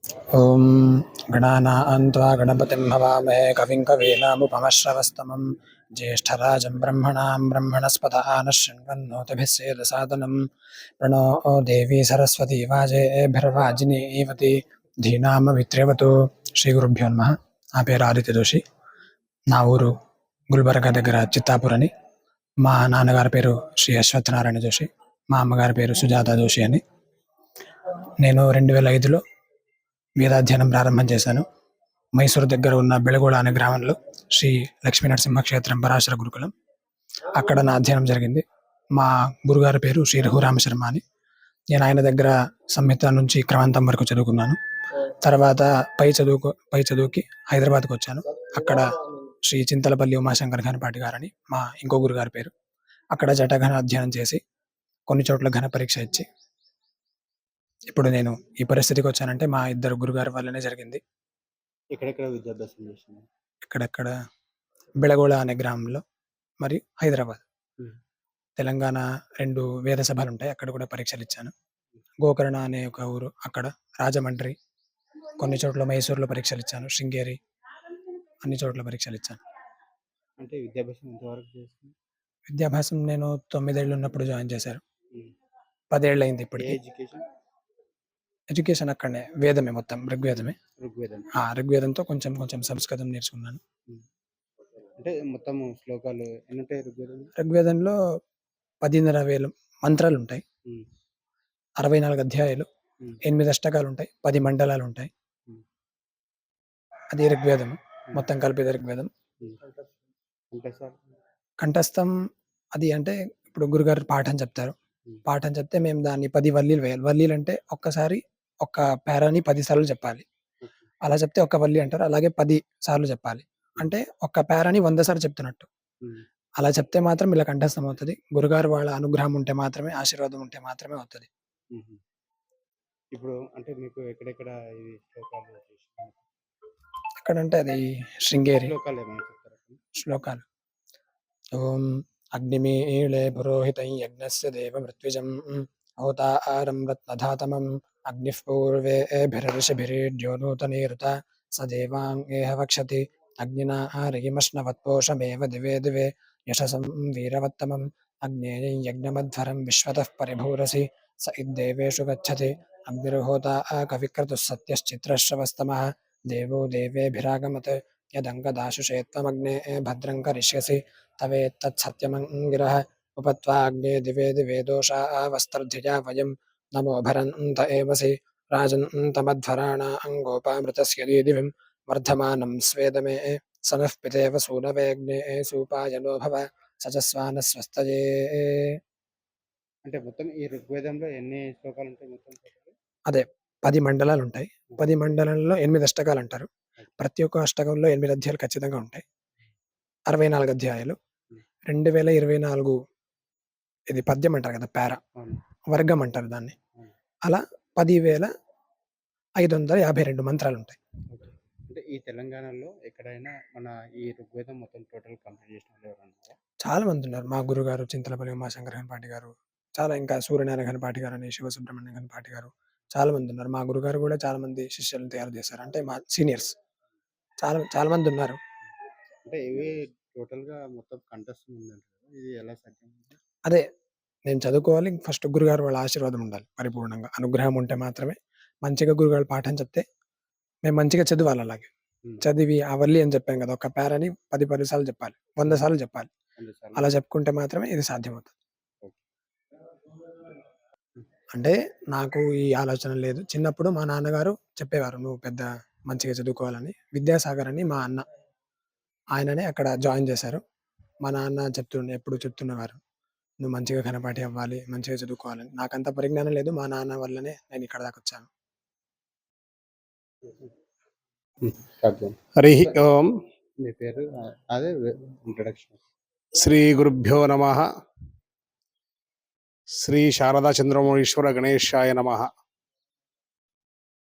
ॐ गणानान्त्वा गणपतिं हवामहे कविं कवीनामुपमश्रवस्तमं ज्येष्ठराजं ब्रह्मणां ब्रह्मणस्पत आनः शृण्वन्नोतिभिः सेदसादनं प्रणो देवी सरस्वती वाजेभिर्वाजिनीवती ధీనామవిత్రేవతు. శ్రీ గురుభ్యో నమః. నా పేరు ఆదిత్య జోషి. నా ఊరు గుల్బర్గా దగ్గర చిత్తాపూర్ అని. మా నాన్నగారి పేరు శ్రీ అశ్వత్థనారాయణ జోషి. మా అమ్మగారి పేరు సుజాత జోషి అని. నేను 2005లో వేదాధ్యయనం ప్రారంభం చేశాను. మైసూరు దగ్గర ఉన్న బెళగోళ అనే గ్రామంలో శ్రీ లక్ష్మీ నరసింహ క్షేత్రం పరాశర గురుకులం. అక్కడ నా అధ్యయనం జరిగింది. మా గురుగారి పేరు శ్రీ రఘురామ శర్మ అని. నేను ఆయన దగ్గర సంహిత నుంచి క్రమాంతం వరకు చదువుకున్నాను. తర్వాత పై చదువుకి హైదరాబాద్కి వచ్చాను. అక్కడ శ్రీ చింతలపల్లి ఉమాశంకర్ ఘనపాటి గారని మా ఇంకో గురుగారి పేరు. అక్కడ జటఘన అధ్యయనం చేసి కొన్ని చోట్ల ఘన పరీక్ష ఇచ్చి ఇప్పుడు నేను ఈ పరిస్థితికి వచ్చానంటే మా ఇద్దరు గురుగారి వల్లనే జరిగింది. ఎక్కడెక్కడ విద్యాభ్యాసం చేసింది? ఇక్కడెక్కడ బెళగోళ అనే గ్రామంలో మరియు హైదరాబాద్. తెలంగాణ 2 వేద సభలు ఉంటాయి, అక్కడ కూడా పరీక్షలు ఇచ్చాను. గోకర్ణ అనే ఒక ఊరు, అక్కడ రాజమండ్రి, కొన్ని చోట్ల మైసూరులో పరీక్షలు ఇచ్చాను, శృంగేరి, అన్ని చోట్ల పరీక్షలు ఇచ్చాను. అంటే విద్యాభ్యాసం ఎంతవరకు చేసింది? విద్యాభ్యాసం నేను 9 ఏళ్ళు ఉన్నప్పుడు జాయిన్ చేశారు. 10 ఏళ్ళు అయింది ఇప్పటికి. ఎడ్యుకేషన్ అక్కడనే వేదమే, మొత్తం ఋగ్వేదమే. ఋగ్వేదంతో కొంచెం కొంచెం సంస్కృతం నేర్చుకున్నాను. అంటే మొత్తం శ్లోకాలు ఎన్ని ఉంటాయి ఋగ్వేదంలో 10,500 మంత్రాలు ఉంటాయి, 64 అధ్యాయాలు, 8 అష్టకాలు ఉంటాయి, 10 మండలాలు ఉంటాయి. అది ఋగ్వేదం మొత్తం కలిపి ఋగ్వేదం. కంఠస్థం అది అంటే ఇప్పుడు గురుగారు పాఠం చెప్తారు, పాఠం చెప్తే మేము దాన్ని 10 వల్లీలు వేయాలి. వల్లీలు అంటే ఒక్కసారి ఒక్క పేరాని 10 సార్లు చెప్పాలి. అలా చెప్తే ఒక్క వల్లి అంటారు. అలాగే 10 సార్లు చెప్పాలి. అంటే ఒక్క పేరాని 100 సార్లు చెప్తున్నట్టు. అలా చెప్తే మాత్రం ఇలా కంఠస్థం అవుతుంది. గురుగారు వాళ్ళ అనుగ్రహం ఉంటే మాత్రమే, ఆశీర్వాదం ఉంటే మాత్రమే అవుతుంది. ఇప్పుడు అంటే మీకు ఎక్కడెక్కడ ఇవి శ్లోకాలు? ఎక్కడంటే అది శృంగేరి. శ్లోకాలు ఓం అగ్నిమీళే పురోహితం యజ్ఞస్య దేవమృత్విజం హోతారం రత్నధాతమం అగ్నిః పూర్వేభిర్షిభిరీడ్యో నూతనీరుత స దేవాంగేహ వక్షతి అగ్నినా ఆరయిమష్ణవత్పోషమేవ దివే దివే యశసం వీరవత్తమం అగ్నేయం యజ్ఞమధ్వరం విశ్వతః పరిభూరసి స ఇద్దేవేషు గచ్చతి అగ్నిర్హోతా కవిక్రతుః సత్యశ్చిత్రశ్రవస్తమః దేవో దేవేభిరాగమత్ యదంగదాశుషే త్వమగ్నే భద్రం కరిష్యసి తవేత్తత్సత్యమంగిరః ఉపత్వాగ్నే దివే దివే దోషా వస్త్రధిజా వయం నమో భరంత ఏవసి రాజन्तమధ్వరాణాం గోపామృతస్య దీదివిం వర్ధమానం స్వేదమే సనః పితేవ సూనవేగ్నే సూపాయనో భవ సచస్వానస్వస్తయే. అంటే మొత్తం ఈ ఋగ్వేదంలో ఎన్ని శ్లోకాలు ఉంటాయి మొత్తం? అదే 10 మండలాలు ఉంటాయి. 10 మండలంలో 8 అష్టకాలు అంటారు. ప్రతి ఒక్క అష్టకంలో 8 అధ్యాయాలు ఖచ్చితంగా ఉంటాయి. 64 అధ్యాయాలు. 2024 ఇది పద్యం అంటారు కదా, పేర వర్గం అంటారు దాన్ని. అలా 10,552 మంత్రాలు ఉంటాయి. అంటే ఈ తెలంగాణలో ఎక్కడైనా మన ఈ ఋగ్వేదం మొత్తం టోటల్ కంప్లీట్ చేసిన వాళ్ళు ఎవరైనా ఉన్నారా? చాలా మంది ఉన్నారు. మా గురుగారు చింతలపల్లి ఉమాశంకర్ ఘనపాటి గారు, చాలా ఇంకా సూర్యనారాయణ ఘనపాటి గారు అని, శివసుబ్రహ్మణ్యం ఘనపాటి గారు, చాలా మంది ఉన్నారు. మా గురుగారు కూడా చాలా మంది శిష్యులను తయారు చేశారు. అంటే మా సీనియర్స్ చాలా చాలా మంది ఉన్నారు. అంటే ఇవి టోటల్‌గా మొత్తం కంఠస్థం ఉందంట కదా! ఇది ఎలా సాధ్యం? అదే నేను చదువుకోవాలి. ఫస్ట్ గురుగారు వాళ్ళ ఆశీర్వాదం ఉండాలి పరిపూర్ణంగా. అనుగ్రహం ఉంటే మాత్రమే. మంచిగా గురుగారు పాఠం చెప్తే మేము మంచిగా చదవాలి. అలాగే చదివి ఆ వల్లి అని చెప్పాం కదా, ఒక పేరాని 10 సార్లు చెప్పాలి, 100 సార్లు చెప్పాలి. అలా చెప్పుకుంటే మాత్రమే ఇది సాధ్యమవుతుంది. అంటే నాకు ఈ ఆలోచన లేదు. చిన్నప్పుడు మా నాన్నగారు చెప్పేవారు, నువ్వు పెద్ద మంచిగా చదువుకోవాలని. విద్యాసాగర్ అని మా అన్న, ఆయననే అక్కడ జాయిన్ చేశారు. మా నాన్న ఎప్పుడు చెప్తున్నవారు, నువ్వు మంచిగా ఘనపాఠి అవ్వాలి, మంచిగా చదువుకోవాలని. నాకంత పరిజ్ఞానం లేదు. మా నాన్న వల్లనే నేను ఇక్కడ దాకా వచ్చాను. హరి ఓం. మీ పేరు? అదే ఇంట్రడక్షన్. శ్రీ గురుభ్యో నమః. శ్రీ శారదా చంద్రమౌళీశ్వర గణేశాయ నమః.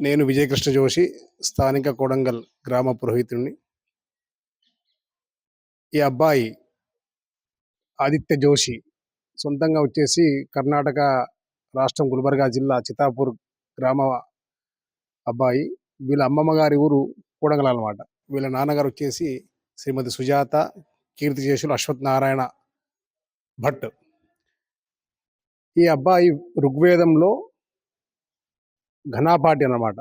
నేను విజయకృష్ణ జోషి, స్థానిక కోడంగల్ గ్రామ పురోహితుడిని. ఈ అబ్బాయి ఆదిత్య జోషి సొంతంగా వచ్చేసి కర్ణాటక రాష్ట్రం గుల్బర్గా జిల్లా చితాపూర్ గ్రామ అబ్బాయి. వీళ్ళ అమ్మమ్మ గారి ఊరు కూడంగల్ అనమాట. వీళ్ళ నాన్నగారు వచ్చేసి శ్రీమతి సుజాత కీర్తిశేషులు అశ్వత్ నారాయణ భట్. ఈ అబ్బాయి ఋగ్వేదంలో ఘనాపాఠి అన్నమాట.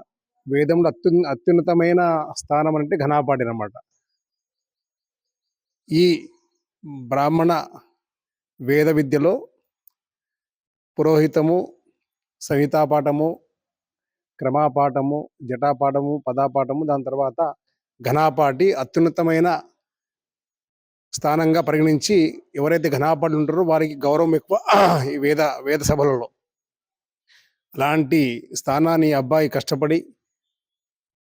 వేదంలో అత్యున్నతమైన స్థానం అంటే ఘనాపాఠి అన్నమాట. ఈ బ్రాహ్మణ వేద విద్యలో పురోహితము, సంహితాపాఠము, క్రమాపాఠము, జటాపాఠము, పదాపాఠము, దాని తర్వాత ఘనాపాఠి అత్యున్నతమైన స్థానంగా పరిగణించి ఎవరైతే ఘనాపాఠులు ఉంటారో వారికి గౌరవం ఎక్కువ ఈ వేద సభలలో. అలాంటి స్థానాన్ని అబ్బాయి కష్టపడి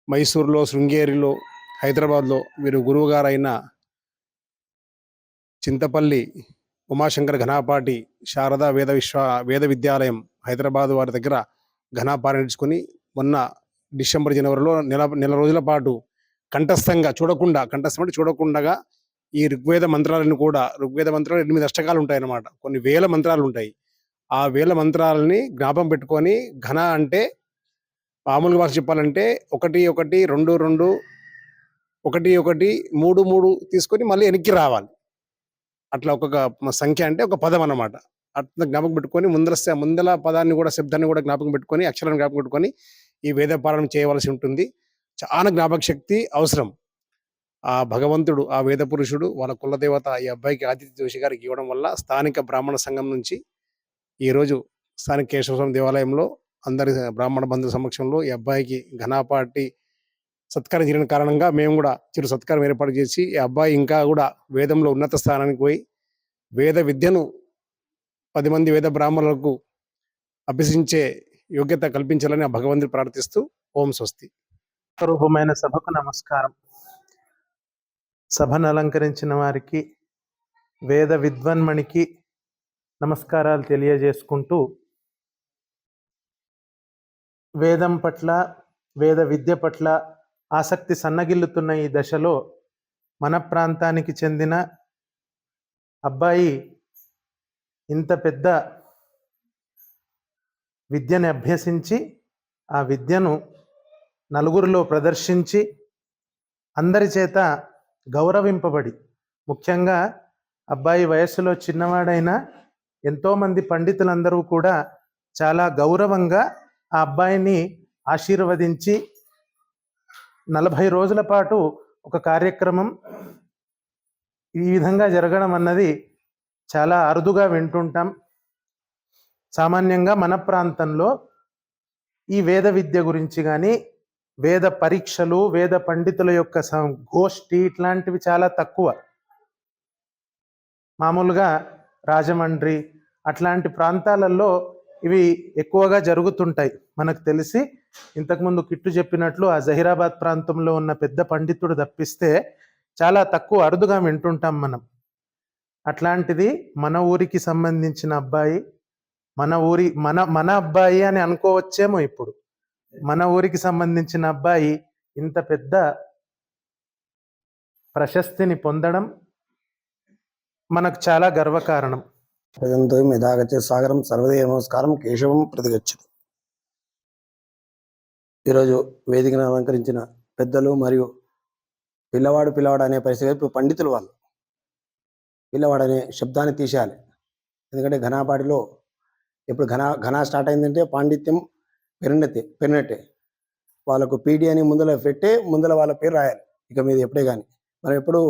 మైసూరులో, శృంగేరిలో, హైదరాబాద్లో వీరు గురువుగారైన చింతపల్లి ఉమాశంకర్ ఘనాపాటి శారదా వేద విద్యాలయం హైదరాబాద్ వారి దగ్గర ఘనాపాఠం నేర్చుకుని మొన్న డిసెంబర్ జనవరిలో నెల రోజుల పాటు కంఠస్థం చూడకుండా ఈ ఋగ్వేద మంత్రాలను కూడా, ఋగ్వేద మంత్రాలు 8 అష్టకాలు ఉంటాయి అన్నమాట. కొన్ని వేల మంత్రాలు ఉంటాయి. ఆ వేల మంత్రాలని జ్ఞాపకం పెట్టుకొని ఘన అంటే మామూలుగా భాష చెప్పాలంటే 1 1 2 2 1 1 3 3 తీసుకొని మళ్ళీ వెనక్కి రావాలి. అట్లా ఒక్కొక్క సంఖ్య అంటే ఒక పదం అన్నమాట. అట్లా జ్ఞాపకం పెట్టుకొని ముందల పదాన్ని కూడా, శబ్దాన్ని కూడా జ్ఞాపకం పెట్టుకొని, అక్షరాన్ని జ్ఞాపకం పెట్టుకొని ఈ వేద పారాయణం చేయవలసి ఉంటుంది. చాలా జ్ఞాపక శక్తి అవసరం. ఆ భగవంతుడు, ఆ వేద పురుషుడు, వాళ్ళ కులదేవత ఈ అబ్బాయికి ఆదిత్య జోషి గారికి ఇవ్వడం వల్ల స్థానిక బ్రాహ్మణ సంఘం నుంచి ఈరోజు స్థానిక కేశవస్వామి దేవాలయంలో అందరి బ్రాహ్మణ బంధువుల సమక్షంలో ఈ అబ్బాయికి ఘనాపాటి సత్కారం జరిగిన కారణంగా మేము కూడా చిరు సత్కారం ఏర్పాటు చేసి ఈ అబ్బాయి ఇంకా కూడా వేదంలో ఉన్నత స్థానానికి పోయి వేద విద్యను 10 మంది వేద బ్రాహ్మణులకు అభ్యసించే యోగ్యత కల్పించాలని ఆ భగవంతుని ప్రార్థిస్తూ ఓం స్వస్తి. రూపమైన సభకు నమస్కారం. సభను అలంకరించిన వారికి, వేద విద్వన్మణికి నమస్కారాలు తెలియజేసుకుంటూ, వేదం పట్ల, వేద విద్య పట్ల ఆసక్తి సన్నగిల్లుతున్న ఈ దశలో మన ప్రాంతానికి చెందిన అబ్బాయి ఇంత పెద్ద విద్యను అభ్యసించి, ఆ విద్యను నలుగురిలో ప్రదర్శించి, అందరి చేత గౌరవింపబడి, ముఖ్యంగా అబ్బాయి వయస్సులో చిన్నవాడైనా ఎంతోమంది పండితులందరూ కూడా చాలా గౌరవంగా ఆ అబ్బాయిని ఆశీర్వదించి 40 రోజుల పాటు ఒక కార్యక్రమం ఈ విధంగా జరగడం అన్నది చాలా అరుదుగా వింటుంటాం. సామాన్యంగా మన ప్రాంతంలో ఈ వేద విద్య గురించి కానీ, వేద పరీక్షలు, వేద పండితుల యొక్క గోష్ఠి ఇట్లాంటివి చాలా తక్కువ. మామూలుగా రాజమండ్రి అట్లాంటి ప్రాంతాలలో ఇవి ఎక్కువగా జరుగుతుంటాయి. మనకు తెలిసి ఇంతకుముందు కిట్టు చెప్పినట్లు ఆ జహీరాబాద్ ప్రాంతంలో ఉన్న పెద్ద పండితుడు తప్పిస్తే చాలా తక్కువ, అరుదుగా వింటుంటాం మనం. అట్లాంటిది మన ఊరికి సంబంధించిన అబ్బాయి, మన అబ్బాయి అని అనుకోవచ్చేమో. ఇప్పుడు మన ఊరికి సంబంధించిన అబ్బాయి ఇంత పెద్ద ప్రశస్తిని పొందడం మనకు చాలా గర్వకారణం. యథాగచ్చే సాగరం సర్వదేవ నమస్కారం కేశవం ప్రతిగచ్చతి. ఈరోజు వేదికను అలంకరించిన పెద్దలు మరియు పిల్లవాడు అనే పరిస్థితి, ఇప్పుడు పండితులు వాళ్ళు పిల్లవాడు అనే శబ్దాన్ని తీసేయాలి. ఎందుకంటే ఘనాపాటిలో ఇప్పుడు ఘనా స్టార్ట్ అయిందంటే పాండిత్యం పెరినట్టే. వాళ్ళకు పీడి అని ముందల వాళ్ళ పేరు రాయాలి ఇక మీద ఎప్పుడే కానీ. మనం ఎప్పుడు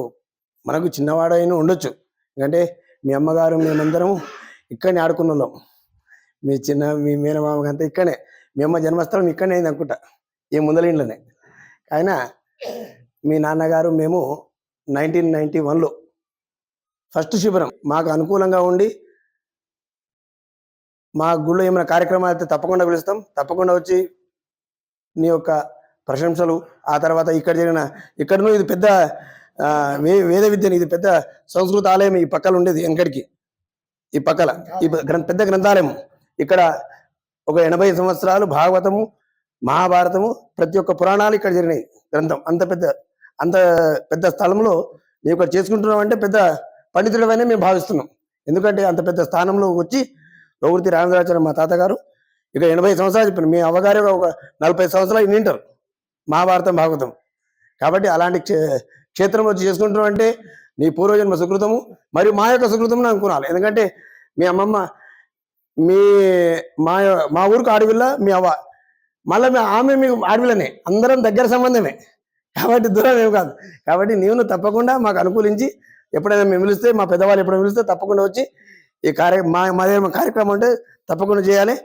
మనకు చిన్నవాడైనా ఉండొచ్చు, ఎందుకంటే మీ అమ్మగారు మేమందరం ఇక్కడనే ఆడుకున్న వాళ్ళం. మీ మేనమామకంతా ఇక్కడనే, మీ అమ్మ జన్మస్థలం ఇక్కడనే అయింది అనుకుంటా, ఈ ముందల ఇంట్లోనే. అయినా మీ నాన్నగారు మేము 1991లో ఫస్ట్ శిబిరం మాకు అనుకూలంగా ఉండి, మా గుళ్ళో ఏమైనా కార్యక్రమాలు అయితే తప్పకుండా పిలుస్తాం, తప్పకుండా వచ్చి నీ యొక్క ప్రశంసలు. ఆ తర్వాత ఇక్కడను ఇది పెద్ద వేద విద్యని, ఇది పెద్ద సంస్కృత ఆలయం ఈ పక్కన ఉండేది. వెనకడికి ఈ పక్కల ఈ పెద్ద గ్రంథాలయం. ఇక్కడ ఒక 80 సంవత్సరాలు భాగవతము, మహాభారతము, ప్రతి ఒక్క పురాణాలు ఇక్కడ జరిగినాయి. గ్రంథం అంత పెద్ద స్థలంలో నీవు ఇక్కడ చేసుకుంటున్నావు అంటే పెద్ద పండితుడవనే మేము భావిస్తున్నాం. ఎందుకంటే అంత పెద్ద స్థానంలో వచ్చి లోగుర్తి రామేంద్రాచార్య మా తాతగారు ఇక 80 సంవత్సరాలు చెప్పారు. మీ అవ్వగారే ఒక 40 సంవత్సరాలు నింటారు. మహాభారతం భాగవతం. కాబట్టి అలాంటి క్షేత్రం వచ్చి చేసుకుంటాం అంటే నీ పూర్వజన్మ సుకృతము మరియు మా యొక్క సుకృతము అనుకున్నాను. ఎందుకంటే మీ అమ్మమ్మ మా మా ఊరికి ఆడవిల్ల మీ అవ్వ, మళ్ళీ ఆమె మీకు ఆడవిల్లనే, అందరం దగ్గర సంబంధమే కాబట్టి దూరం ఏమి కాదు. కాబట్టి నీవు తప్పకుండా మాకు అనుకూలించి ఎప్పుడైనా మేము పిలిస్తే, మా పెద్దవాళ్ళు ఎప్పుడైనా పిలిస్తే తప్పకుండా వచ్చి ఈ మా కార్యక్రమం అంటే తప్పకుండా చేయాలి.